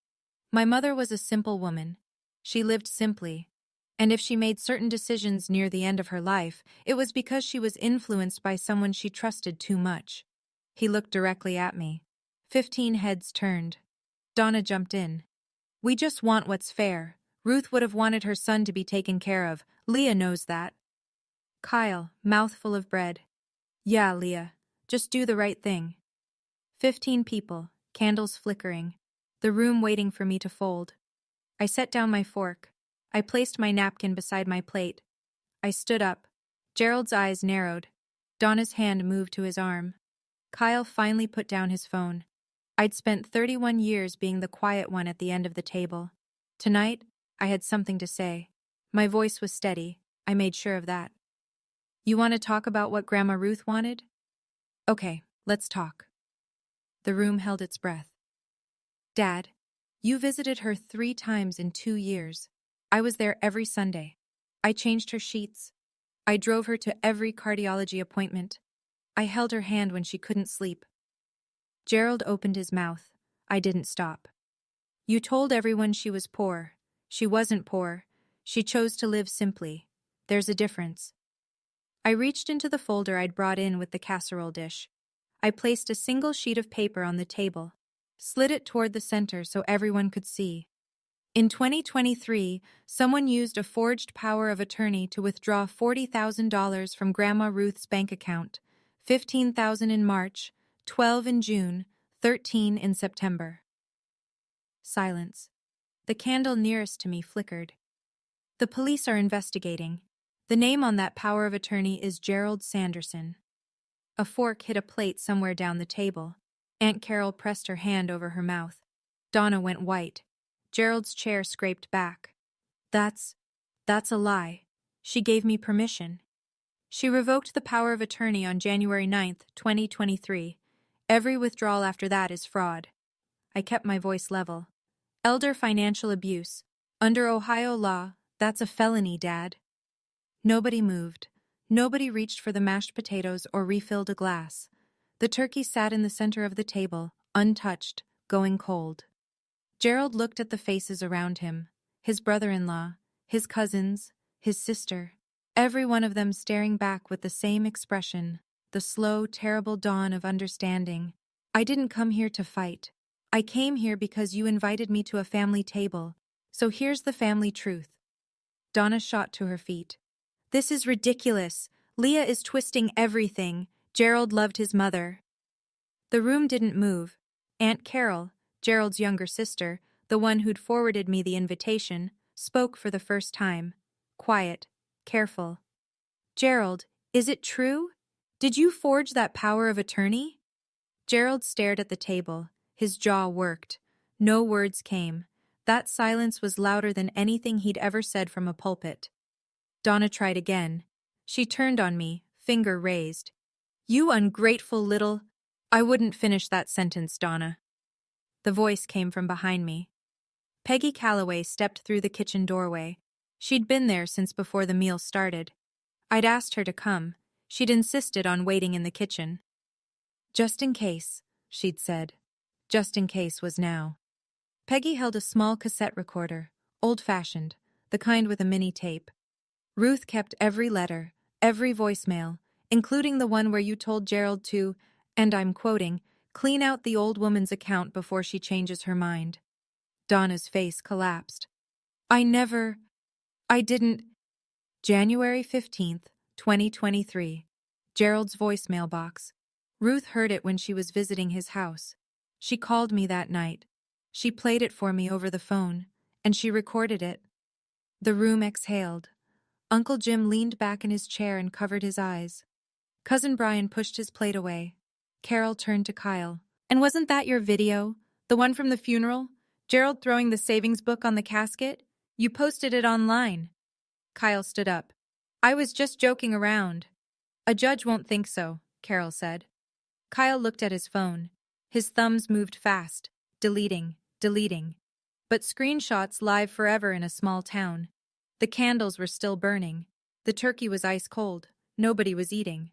S1: My mother was a simple woman. She lived simply. And if she made certain decisions near the end of her life, it was because she was influenced by someone she trusted too much. He looked directly at me. 15 heads turned. Donna jumped in. We just want what's fair. Ruth would have wanted her son to be taken care of, Leah knows that. Kyle, mouthful of bread. Yeah, Leah. Just do the right thing. 15 people, candles flickering. The room waiting for me to fold. I set down my fork. I placed my napkin beside my plate. I stood up. Gerald's eyes narrowed. Donna's hand moved to his arm. Kyle finally put down his phone. I'd spent 31 years being the quiet one at the end of the table. Tonight, I had something to say. My voice was steady. I made sure of that. You want to talk about what Grandma Ruth wanted? Okay, let's talk. The room held its breath. Dad, you visited her 3 times in 2 years. I was there every Sunday. I changed her sheets. I drove her to every cardiology appointment. I held her hand when she couldn't sleep. Gerald opened his mouth. I didn't stop. You told everyone she was poor. She wasn't poor. She chose to live simply. There's a difference. I reached into the folder I'd brought in with the casserole dish. I placed a single sheet of paper on the table, slid it toward the center so everyone could see. In 2023, someone used a forged power of attorney to withdraw $40,000 from Grandma Ruth's bank account, $15,000 in March, $12,000 in June, $13,000 in September. Silence. The candle nearest to me flickered. The police are investigating. The name on that power of attorney is Gerald Sanderson. A fork hit a plate somewhere down the table. Aunt Carol pressed her hand over her mouth. Donna went white. Gerald's chair scraped back. That's a lie. She gave me permission. She revoked the power of attorney on January 9th, 2023. Every withdrawal after that is fraud. I kept my voice level. Elder financial abuse. Under Ohio law, that's a felony, Dad. Nobody moved. Nobody reached for the mashed potatoes or refilled a glass. The turkey sat in the center of the table, untouched, going cold. Gerald looked at the faces around him, his brother-in-law, his cousins, his sister, every one of them staring back with the same expression, the slow, terrible dawn of understanding. I didn't come here to fight. I came here because you invited me to a family table, so here's the family truth. Donna shot to her feet. This is ridiculous. Leah is twisting everything. Gerald loved his mother. The room didn't move. Aunt Carol, Gerald's younger sister, the one who'd forwarded me the invitation, spoke for the first time. Quiet, careful. Gerald, is it true? Did you forge that power of attorney? Gerald stared at the table. His jaw worked. No words came. That silence was louder than anything he'd ever said from a pulpit. Donna tried again. She turned on me, finger raised. You ungrateful little... I wouldn't finish that sentence, Donna. The voice came from behind me. Peggy Calloway stepped through the kitchen doorway. She'd been there since before the meal started. I'd asked her to come. She'd insisted on waiting in the kitchen. Just in case, she'd said. Just in case was now. Peggy held a small cassette recorder, old-fashioned, the kind with a mini tape. Ruth kept every letter, every voicemail, including the one where you told Gerald to, and I'm quoting, clean out the old woman's account before she changes her mind. Donna's face collapsed. I didn't. January 15th, 2023. Gerald's voicemail box. Ruth heard it when she was visiting his house. She called me that night. She played it for me over the phone, and she recorded it. The room exhaled. Uncle Jim leaned back in his chair and covered his eyes. Cousin Brian pushed his plate away. Carol turned to Kyle. And wasn't that your video? The one from the funeral? Gerald throwing the savings book on the casket? You posted it online. Kyle stood up. I was just joking around. A judge won't think so, Carol said. Kyle looked at his phone. His thumbs moved fast, deleting. But screenshots live forever in a small town. The candles were still burning. The turkey was ice cold. Nobody was eating.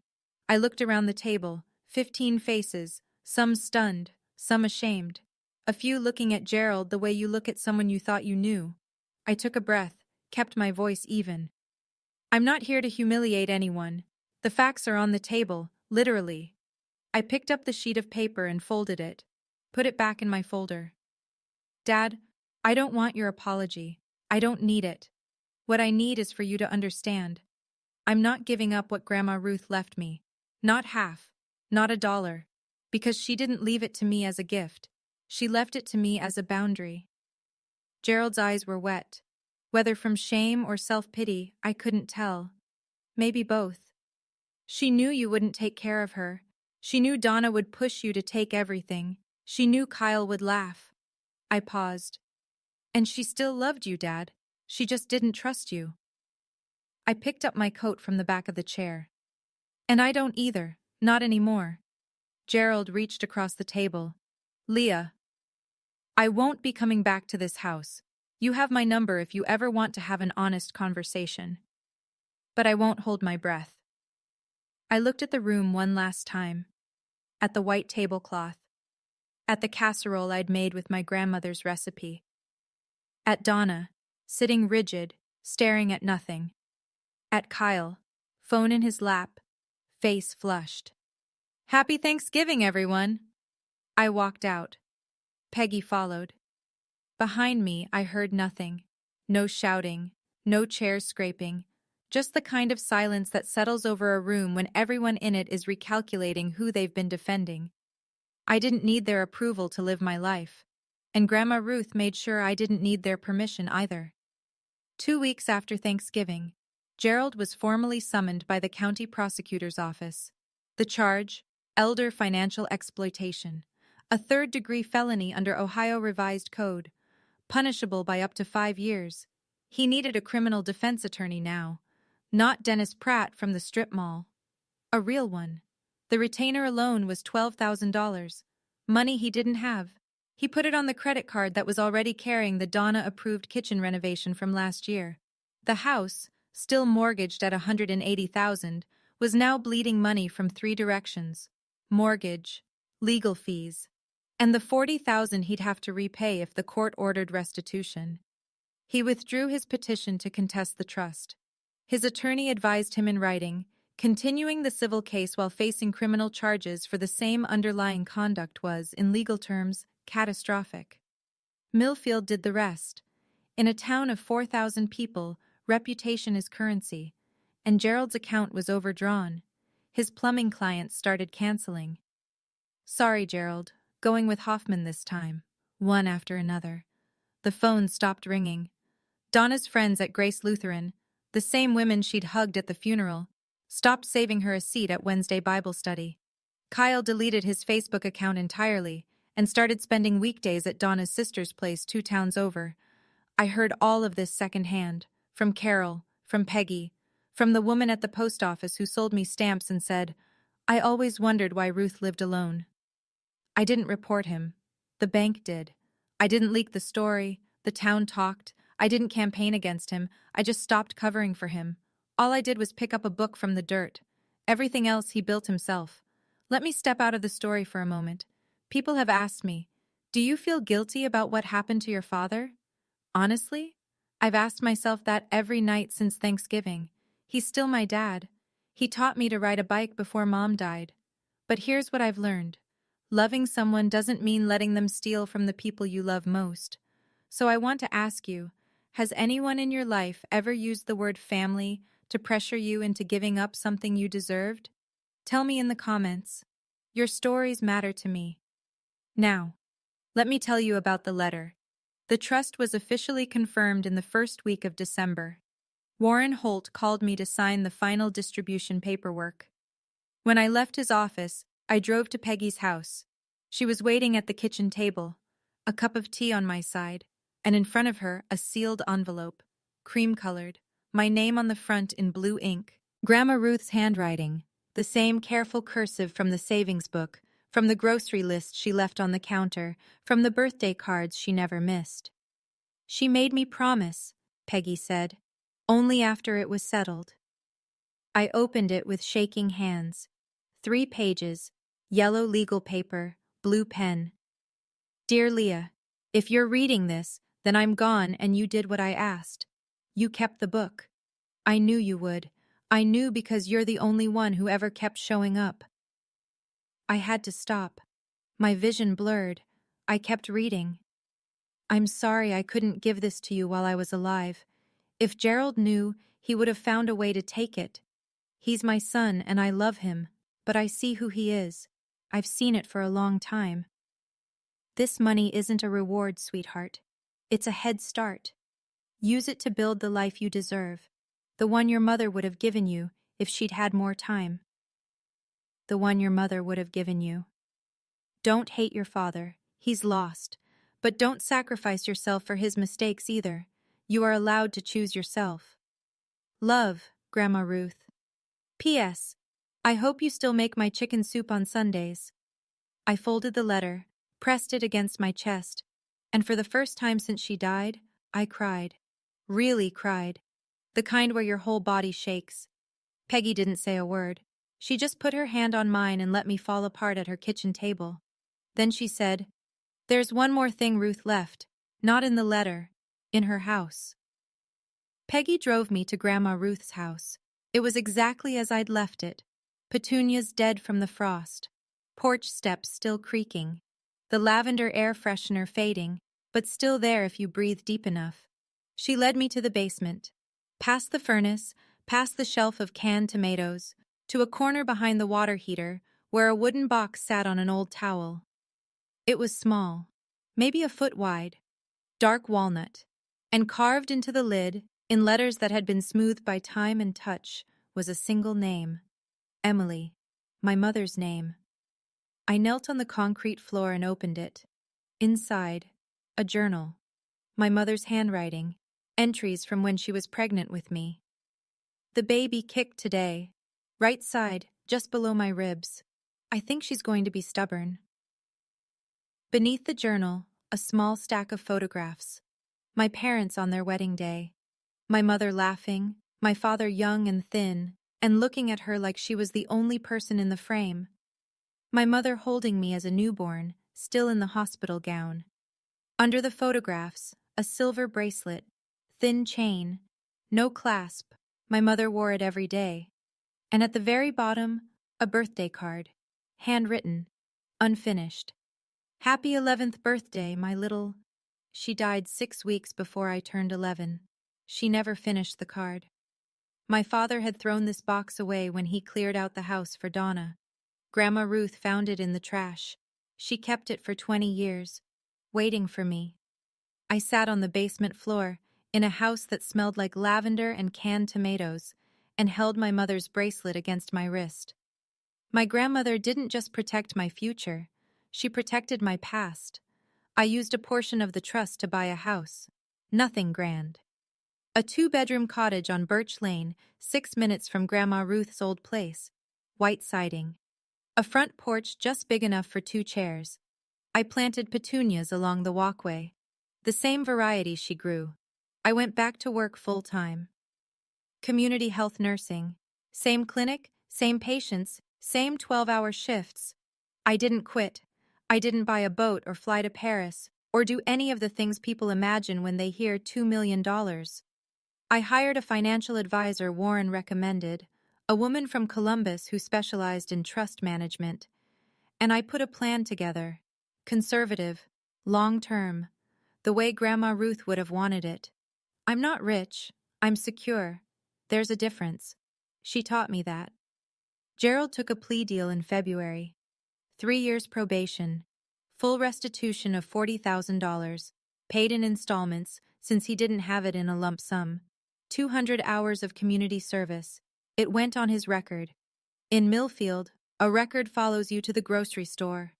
S1: I looked around the table, 15 faces, some stunned, some ashamed. A few looking at Gerald the way you look at someone you thought you knew. I took a breath, kept my voice even. I'm not here to humiliate anyone. The facts are on the table, literally. I picked up the sheet of paper and folded it. Put it back in my folder. Dad, I don't want your apology. I don't need it. What I need is for you to understand. I'm not giving up what Grandma Ruth left me. Not half. Not $1. Because she didn't leave it to me as a gift. She left it to me as a boundary. Gerald's eyes were wet. Whether from shame or self-pity, I couldn't tell. Maybe both. She knew you wouldn't take care of her. She knew Donna would push you to take everything. She knew Kyle would laugh. I paused. And she still loved you, Dad. She just didn't trust you. I picked up my coat from the back of the chair. And I don't either, not anymore. Gerald reached across the table. Leah, I won't be coming back to this house. You have my number if you ever want to have an honest conversation. But I won't hold my breath. I looked at the room one last time. At the white tablecloth. At the casserole I'd made with my grandmother's recipe. At Donna, sitting rigid, staring at nothing. At Kyle, phone in his lap, face flushed. Happy Thanksgiving, everyone! I walked out. Peggy followed. Behind me, I heard nothing. No shouting, no chairs scraping, just the kind of silence that settles over a room when everyone in it is recalculating who they've been defending. I didn't need their approval to live my life, and Grandma Ruth made sure I didn't need their permission either. 2 weeks after Thanksgiving, Gerald was formally summoned by the county prosecutor's office. The charge, elder financial exploitation, a third-degree felony under Ohio Revised Code, punishable by up to 5 years. He needed a criminal defense attorney now, not Dennis Pratt from the strip mall. A real one. The retainer alone was $12,000, money he didn't have. He put it on the credit card that was already carrying the Donna-approved kitchen renovation from last year. The house, still mortgaged at $180,000, was now bleeding money from 3 directions: mortgage, legal fees, and the $40,000 he'd have to repay if the court ordered restitution. He withdrew his petition to contest the trust. His attorney advised him in writing, continuing the civil case while facing criminal charges for the same underlying conduct was, in legal terms, catastrophic. Millfield did the rest. In a town of 4,000 people, reputation is currency, and Gerald's account was overdrawn. His plumbing clients started canceling. Sorry, Gerald, going with Hoffman this time, one after another. The phone stopped ringing. Donna's friends at Grace Lutheran, the same women she'd hugged at the funeral, stopped saving her a seat at Wednesday Bible study. Kyle deleted his Facebook account entirely and started spending weekdays at Donna's sister's place 2 towns over. I heard all of this secondhand, from Carol, from Peggy, from the woman at the post office who sold me stamps and said, I always wondered why Ruth lived alone. I didn't report him. The bank did. I didn't leak the story. The town talked. I didn't campaign against him. I just stopped covering for him. All I did was pick up a book from the dirt. Everything else he built himself. Let me step out of the story for a moment. People have asked me, do you feel guilty about what happened to your father? Honestly, I've asked myself that every night since Thanksgiving. He's still my dad. He taught me to ride a bike before Mom died. But here's what I've learned. Loving someone doesn't mean letting them steal from the people you love most. So I want to ask you, has anyone in your life ever used the word family to pressure you into giving up something you deserved? Tell me in the comments. Your stories matter to me. Now, let me tell you about the letter. The trust was officially confirmed in the first week of December. Warren Holt called me to sign the final distribution paperwork. When I left his office, I drove to Peggy's house. She was waiting at the kitchen table, a cup of tea on my side, and in front of her a sealed envelope, cream-colored, my name on the front in blue ink. Grandma Ruth's handwriting, the same careful cursive from the savings book, from the grocery list she left on the counter, from the birthday cards she never missed. She made me promise, Peggy said, only after it was settled. I opened it with shaking hands. 3 pages, yellow legal paper, blue pen. Dear Leah, if you're reading this, then I'm gone and you did what I asked. You kept the book. I knew you would. I knew because you're the only one who ever kept showing up. I had to stop. My vision blurred. I kept reading. I'm sorry I couldn't give this to you while I was alive. If Gerald knew, he would have found a way to take it. He's my son and I love him, but I see who he is. I've seen it for a long time. This money isn't a reward, sweetheart. It's a head start. Use it to build the life you deserve. The one your mother would have given you if she'd had more time. The one your mother would have given you. Don't hate your father. He's lost. But don't sacrifice yourself for his mistakes either. You are allowed to choose yourself. Love, Grandma Ruth. P.S. I hope you still make my chicken soup on Sundays. I folded the letter, pressed it against my chest, and for the first time since she died, I cried. Really cried. The kind where your whole body shakes. Peggy didn't say a word. She just put her hand on mine and let me fall apart at her kitchen table. Then she said, "There's one more thing Ruth left, not in the letter, in her house." Peggy drove me to Grandma Ruth's house. It was exactly as I'd left it. Petunias dead from the frost. Porch steps still creaking. The lavender air freshener fading, but still there if you breathe deep enough. She led me to the basement. Past the furnace, past the shelf of canned tomatoes, to a corner behind the water heater where a wooden box sat on an old towel. It was small, maybe a foot wide, dark walnut, and carved into the lid, in letters that had been smoothed by time and touch, was a single name. Emily, my mother's name. I knelt on the concrete floor and opened it. Inside, a journal. My mother's handwriting, entries from when she was pregnant with me. The baby kicked today, right side, just below my ribs. I think she's going to be stubborn. Beneath the journal, a small stack of photographs. My parents on their wedding day. My mother laughing, my father young and thin, and looking at her like she was the only person in the frame. My mother holding me as a newborn, still in the hospital gown. Under the photographs, a silver bracelet, thin chain, no clasp. My mother wore it every day. And at the very bottom, a birthday card, handwritten, unfinished. Happy 11th birthday, my little... She died 6 weeks before I turned 11. She never finished the card. My father had thrown this box away when he cleared out the house for Donna. Grandma Ruth found it in the trash. She kept it for 20 years, waiting for me. I sat on the basement floor, in a house that smelled like lavender and canned tomatoes, and held my mother's bracelet against my wrist. My grandmother didn't just protect my future, she protected my past. I used a portion of the trust to buy a house. Nothing grand. A 2-bedroom cottage on Birch Lane, 6 minutes from Grandma Ruth's old place. White siding. A front porch just big enough for 2 chairs. I planted petunias along the walkway. The same variety she grew. I went back to work full-time. Community health nursing. Same clinic, same patients, same 12-hour shifts. I didn't quit. I didn't buy a boat or fly to Paris, or do any of the things people imagine when they hear $2 million. I hired a financial advisor Warren recommended, a woman from Columbus who specialized in trust management, and I put a plan together. Conservative, long-term, the way Grandma Ruth would have wanted it. I'm not rich, I'm secure. There's a difference. She taught me that. Gerald took a plea deal in February. 3 years probation. Full restitution of $40,000, paid in installments since he didn't have it in a lump sum. 200 hours of community service. It went on his record. In Millfield, a record follows you to the grocery store.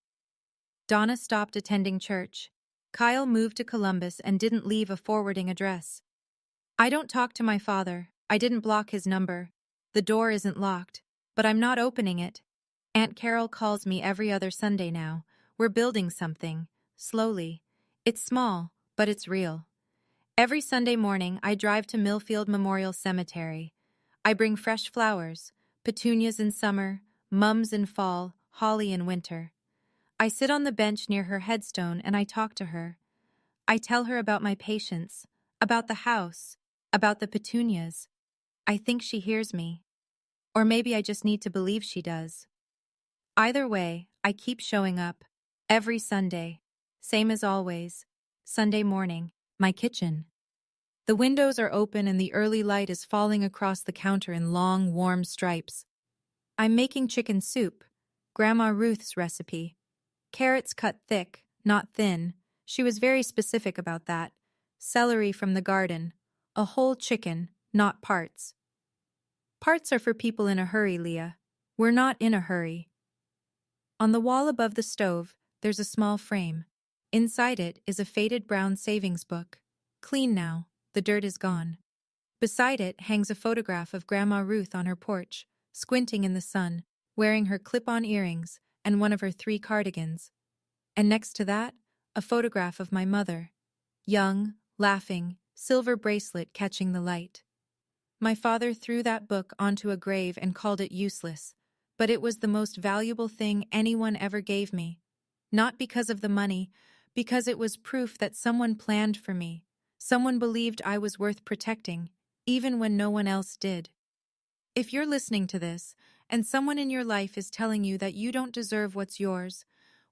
S1: Donna stopped attending church. Kyle moved to Columbus and didn't leave a forwarding address. I don't talk to my father. I didn't block his number. The door isn't locked, but I'm not opening it. Aunt Carol calls me every other Sunday now. We're building something, slowly. It's small, but it's real. Every Sunday morning, I drive to Millfield Memorial Cemetery. I bring fresh flowers, petunias in summer, mums in fall, holly in winter. I sit on the bench near her headstone and I talk to her. I tell her about my patients, about the house, about the petunias. I think she hears me. Or maybe I just need to believe she does. Either way, I keep showing up. Every Sunday. Same as always. Sunday morning. My kitchen. The windows are open and the early light is falling across the counter in long, warm stripes. I'm making chicken soup, Grandma Ruth's recipe. Carrots cut thick, not thin. She was very specific about that. Celery from the garden. A whole chicken, not parts. Parts are for people in a hurry, Leah. We're not in a hurry. On the wall above the stove, there's a small frame. Inside it is a faded brown savings book. Clean now, the dirt is gone. Beside it hangs a photograph of Grandma Ruth on her porch, squinting in the sun, wearing her clip-on earrings and one of her 3 cardigans. And next to that, a photograph of my mother. Young, laughing, silver bracelet catching the light. My father threw that book onto a grave and called it useless, but it was the most valuable thing anyone ever gave me. Not because of the money, because it was proof that someone planned for me. Someone believed I was worth protecting, even when no one else did. If you're listening to this, and someone in your life is telling you that you don't deserve what's yours,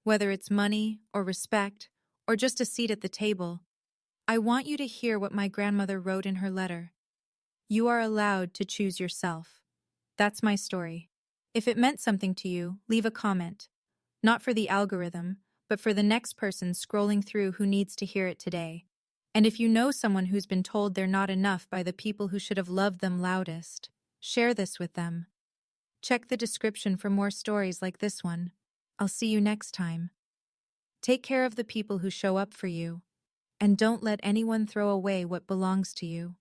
S1: whether it's money or respect or just a seat at the table, I want you to hear what my grandmother wrote in her letter. You are allowed to choose yourself. That's my story. If it meant something to you, leave a comment. Not for the algorithm, but for the next person scrolling through who needs to hear it today. And if you know someone who's been told they're not enough by the people who should have loved them loudest, share this with them. Check the description for more stories like this one. I'll see you next time. Take care of the people who show up for you, and don't let anyone throw away what belongs to you.